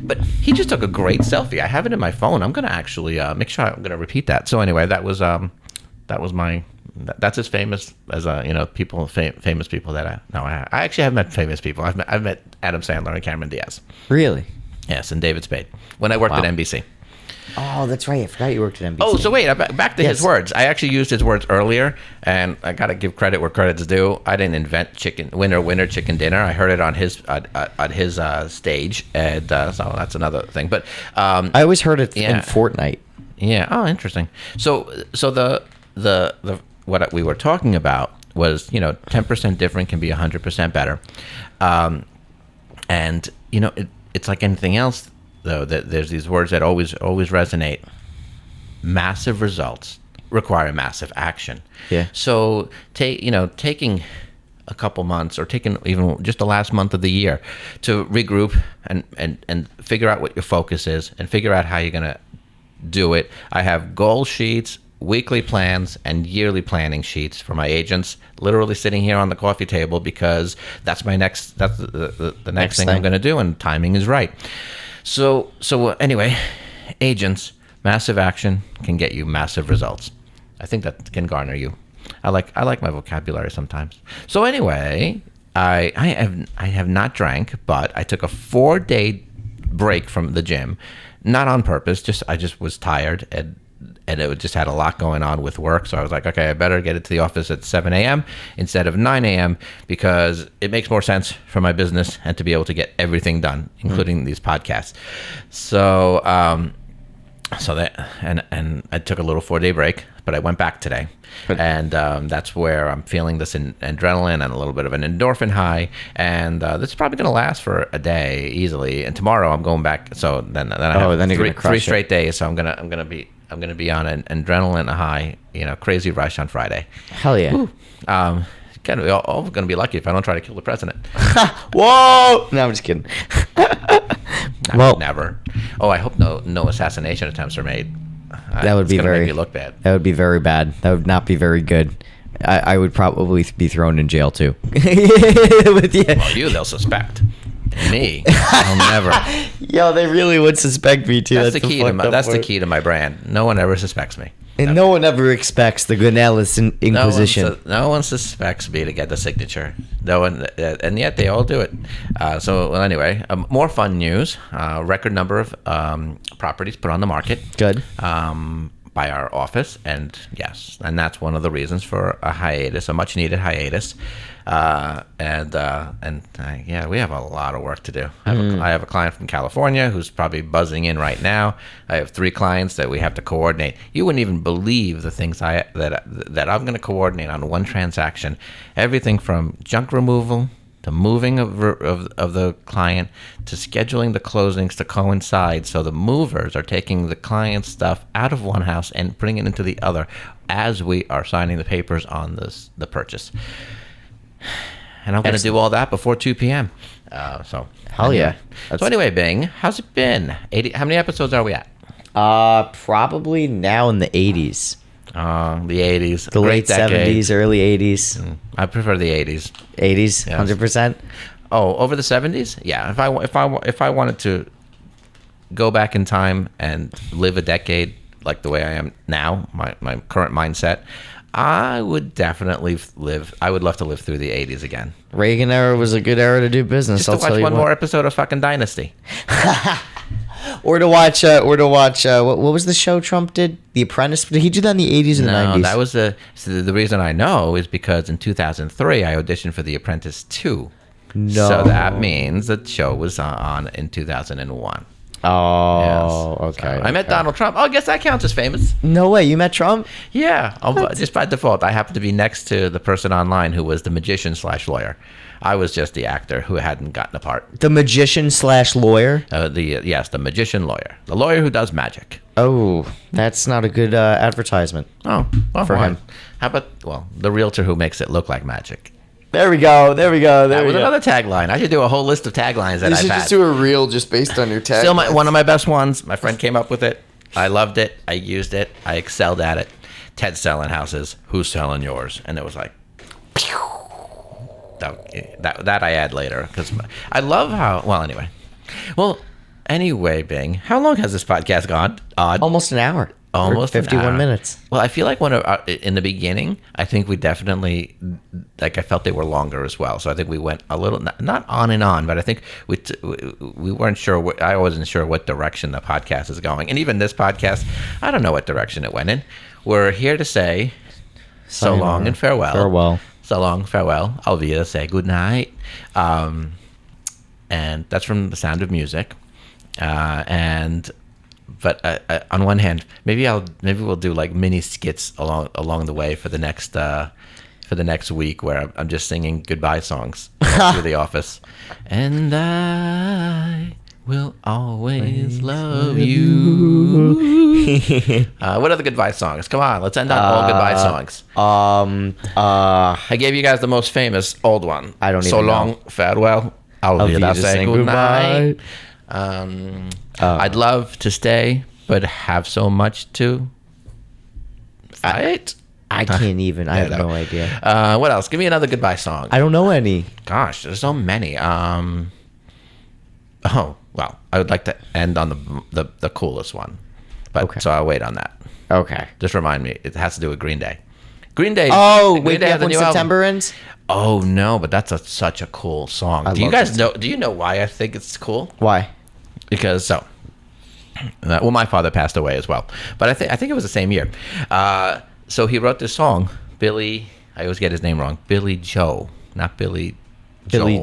But he just took a great selfie. I have it in my phone. I'm gonna actually make sure I'm gonna repeat that. So anyway, that's as famous as famous people that I actually have met famous people. I've met Adam Sandler and Cameron Diaz. Really? Yes, and David Spade when I worked at NBC. Oh, that's right. I forgot you worked at NBC. Oh, so wait, back to Yes. his words. I actually used his words earlier, and I gotta give credit where credit's due. I didn't invent winner chicken dinner. I heard it on his stage, and so that's another thing. But I always heard it in yeah. Fortnite. Yeah. Oh, interesting. So the what we were talking about was 10% different can be 100% better, and it's like anything else. Though that there's these words that always resonate. Massive results require massive action. Yeah. So taking a couple months or taking even just the last month of the year to regroup and figure out what your focus is and figure out how you're gonna do it. I have goal sheets, weekly plans, and yearly planning sheets for my agents, literally sitting here on the coffee table because that's the next thing I'm gonna do, and timing is right. So anyway, agents, massive action can get you massive results. I think that can garner you. I like my vocabulary sometimes. So anyway, I have not drank, but I took a 4-day break from the gym, not on purpose. I just was tired and it just had a lot going on with work. So I was like, okay, I better get into the office at 7 a.m. instead of 9 a.m. because it makes more sense for my business and to be able to get everything done, including these podcasts. So, and I took a little 4-day break, but I went back today. And that's where I'm feeling this adrenaline and a little bit of an endorphin high. And this is probably going to last for a day easily. And tomorrow I'm going back. So then I have three straight days. So I'm gonna be on an adrenaline high, crazy rush on Friday. Hell yeah. Kind of all going to be lucky if I don't try to kill the president. Whoa! No, I'm just kidding. Never. Oh, I hope no assassination attempts are made. That would be make me look bad. That would be very bad. That would not be very good. I would probably be thrown in jail too. Well, they'll suspect. Me, I'll never. Yo, they really would suspect me too. That's the key to my brand. No one ever suspects me. And no one ever expects the Gounelas Inquisition. No one suspects me to get the signature. No one, and yet they all do it. Anyway, more fun news. Record number of properties put on the market. Good. by our office, and yes, and that's one of the reasons for a hiatus, a much needed hiatus. Yeah, we have a lot of work to do. I have a client from California who's probably buzzing in right now. I have 3 clients that we have to coordinate. You wouldn't even believe the things that I'm going to coordinate on one transaction. Everything from junk removal to moving of the client, to scheduling the closings to coincide, so the movers are taking the client's stuff out of one house and putting it into the other as we are signing the papers on the purchase. And I'm going to do all that before 2 p.m. Hell yeah. So anyway, Bing, how's it been? 80. How many episodes are we at? Probably now in the 80s. The 80s. The late 70s, early 80s. I prefer the 80s. 80s, Yes. 100%. Oh, over the 70s? Yeah. If I wanted to go back in time and live a decade like the way I am now, my current mindset, I would definitely I would love to live through the 80s again. Reagan era was a good era to do business. Just to watch one more episode of fucking Dynasty. Or to watch, what was the show Trump did? The Apprentice? Did he do that in the 80s or the 90s? No, that was so the reason I know is because in 2003 I auditioned for The Apprentice 2. No. So that means the show was on in 2001. Oh, Yes. okay. So I met Donald Trump. Oh, I guess that counts as famous. No way, you met Trump? Yeah, just by default. I happened to be next to the person online who was the magician/lawyer. I was just the actor who hadn't gotten a part. The magician/lawyer? The magician lawyer. The lawyer who does magic. Oh, that's not a good advertisement. Oh, well, For why? him. How about, the realtor who makes it look like magic? There we go. That was another tagline. I should do a whole list of taglines that You I've should had. just do a reel just based on your tag. Still one of my best ones. My friend came up with it. I loved it. I used it. I excelled at it. Ted's selling houses. Who's selling yours? And it was like, that I add later because I love how. Well, anyway, Bing. How long has this podcast gone? Almost an hour. Almost an 51 hour. minutes. Well, I feel like in the beginning, I think we definitely, I felt they were longer as well. So I think we went a little, not on and on, but I think we weren't sure. I wasn't sure what direction the podcast is going. And even this podcast, I don't know what direction it went in. We're here to say so long and farewell. Farewell. So long, farewell. Alvida, say good night. And that's from The Sound of Music. But on one hand, maybe we'll do like mini skits along the way for the next week where I'm just singing goodbye songs all through the office. And I will always love you. What other goodbye songs? Come on, let's end on all goodbye songs. I gave you guys the most famous old one. I don't So even long, know. farewell. I'll be just say saying good night. goodbye. I'd love to stay, but have so much to fight. I can't even. I have no idea. What else? Give me another goodbye song. I don't know any. Gosh, there's so many. I would like to end on the coolest one, but Okay. so I'll wait on that. Okay. Just remind me, it has to do with Green Day. Green Day. Oh, Green Wake Day Me has Up a When new album. September ends? Oh no, but that's such a cool song. I Do you love guys that know? Do you know why I think it's cool? Why? Because my father passed away as well, but I think it was the same year. So he wrote this song, Billy. I always get his name wrong. Billy Joe, not Billy. Billy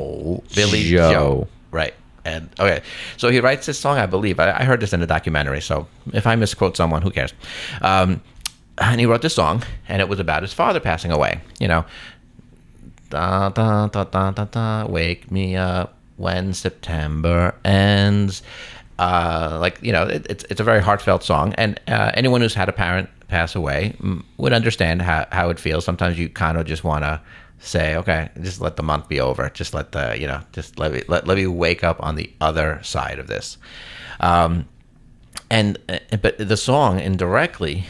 Joe. Joe. Right. And okay, so he writes this song. I believe I heard this in a documentary. So if I misquote someone, who cares? And he wrote this song, and it was about his father passing away. You know, da da da da da da. Wake me up when September ends. It's a very heartfelt song, and anyone who's had a parent pass away would understand how it feels. Sometimes you kind of just want to say, okay, just let the month be over. Just let let me wake up on the other side of this. But the song indirectly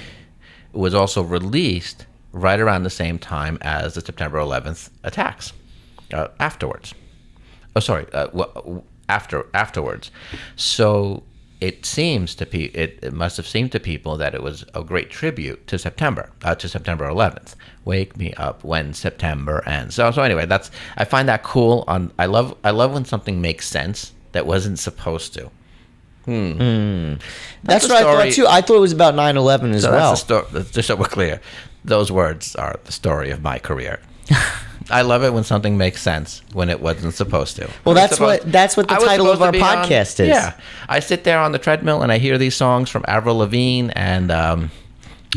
was also released right around the same time as the September 11th attacks. Afterwards. Afterwards. So it seems to it must have seemed to people that it was a great tribute to September 11th. Wake me up when September ends. So anyway, I find that cool. I love when something makes sense that wasn't supposed to. That's the what I story- thought too. I thought it was about 9/11 as So well. that's the story. Just so we're clear, those words are the story of my career. I love it when something makes sense when it wasn't supposed to. Well, I was that's what the I was title of supposed to our be on- podcast is. Yeah, I sit there on the treadmill and I hear these songs from Avril Lavigne and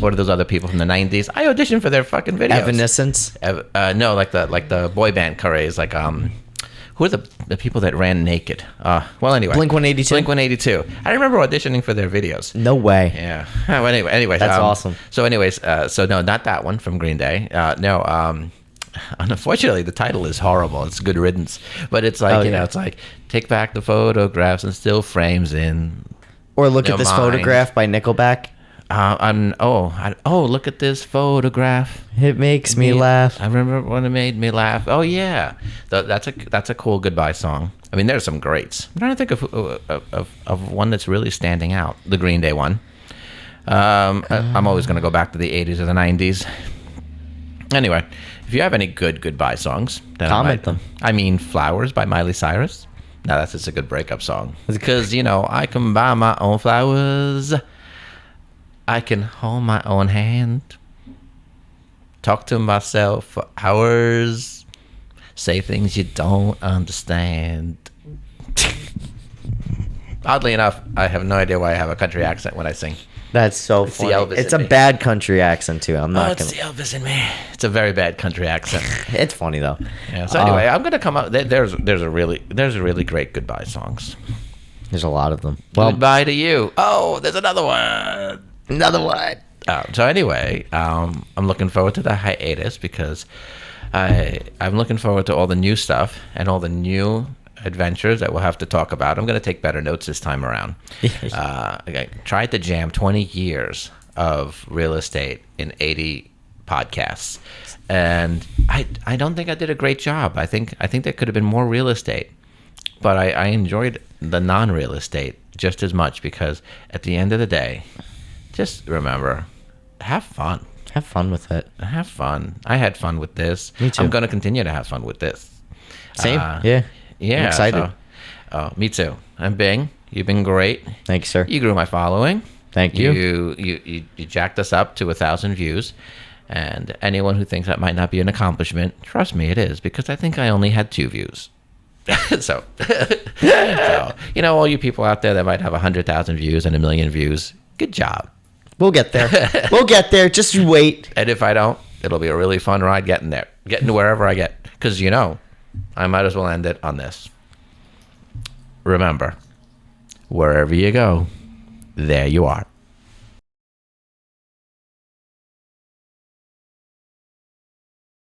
what are those other people from the '90s? I auditioned for their fucking videos. Evanescence. No, like the boy band craze, like who are the people that ran naked? Well, anyway, Blink-182? Blink-182. I remember auditioning for their videos. No way. Yeah. Well, anyways, That's awesome. So, anyways, so no, not that one from Green Day. No. Unfortunately, the title is horrible. It's Good Riddance, but it's like it's like take back the photographs and still frames in. Or look No at this mind. photograph by Nickelback. Look at this photograph. It makes me laugh. I remember when it made me laugh. Oh yeah, that's a cool goodbye song. I mean, there's some greats. I'm trying to think of one that's really standing out. The Green Day one. I'm always going to go back to the 80s or the 90s. Anyway, if you have any good goodbye songs, then Comment them. I mean, Flowers by Miley Cyrus. Now that's just a good breakup song. Because, I can buy my own flowers. I can hold my own hand. Talk to myself for hours. Say things you don't understand. Oddly enough, I have no idea why I have a country accent when I sing. That's so the funny. Elvis It's in a me. bad country accent too. I'm not It's gonna. the Elvis in me. It's a very bad country accent. It's funny though. Yeah. So anyway, I'm gonna come up. There's a really great goodbye songs. There's a lot of them. Well, Goodbye to you. Oh, there's another one. another one. So anyway, I'm looking forward to the hiatus because I'm looking forward to all the new stuff and all the new adventures that we'll have to talk about. I'm going to take better notes this time around. I tried to jam 20 years of real estate in 80 podcasts, and I don't think I did a great job. I think there could have been more real estate, but I enjoyed the non-real estate just as much because at the end of the day, just remember, have fun. Have fun with it. Have fun. I had fun with this. Me too. I'm going to continue to have fun with this. Same. Yeah. I'm excited. Me too. I'm Bing. You've been great. Thank you, sir. You grew my following. Thank you. You jacked us up to 1,000 views. And anyone who thinks that might not be an accomplishment, trust me, it is, because I think I only had 2 views. so, all you people out there that might have 100,000 views and 1 million views, good job. We'll get there. We'll get there. Just wait. And if I don't, it'll be a really fun ride getting there, getting to wherever I get. Because, I might as well end it on this. Remember, wherever you go, there you are.